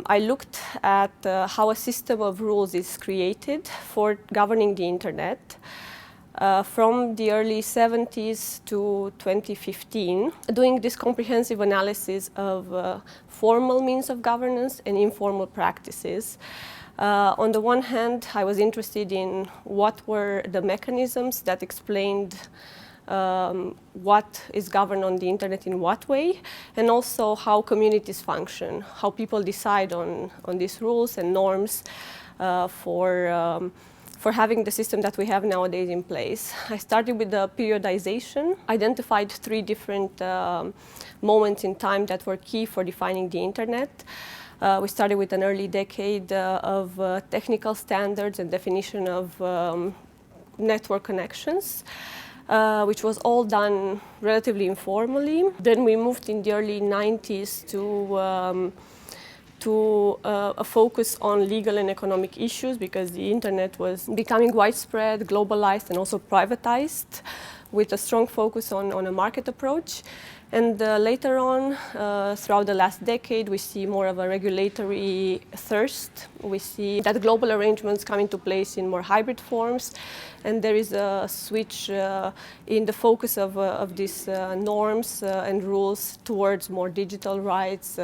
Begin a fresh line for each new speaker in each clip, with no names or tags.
I looked at how a system of rules is created for governing the internet. From the early 70s to 2015, doing this comprehensive analysis of formal means of governance and informal practices. On the one hand, I was interested in what were the mechanisms that explained what is governed on the internet in what way, and also how communities function, how people decide on these rules and norms for having the system that we have nowadays in place. I started with the periodization, identified 3 different moments in time that were key for defining the internet. We started with an early decade of technical standards and definition of network connections, which was all done relatively informally. Then we moved in the early 90s to a focus on legal and economic issues, because the internet was becoming widespread, globalized, and also privatized, with a strong focus on a market approach. And later on, throughout the last decade, we see more of a regulatory thirst. We see that global arrangements come into place in more hybrid forms, and there is a switch in the focus of these norms and rules towards more digital rights,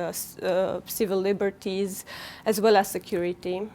civil liberties, as well as security.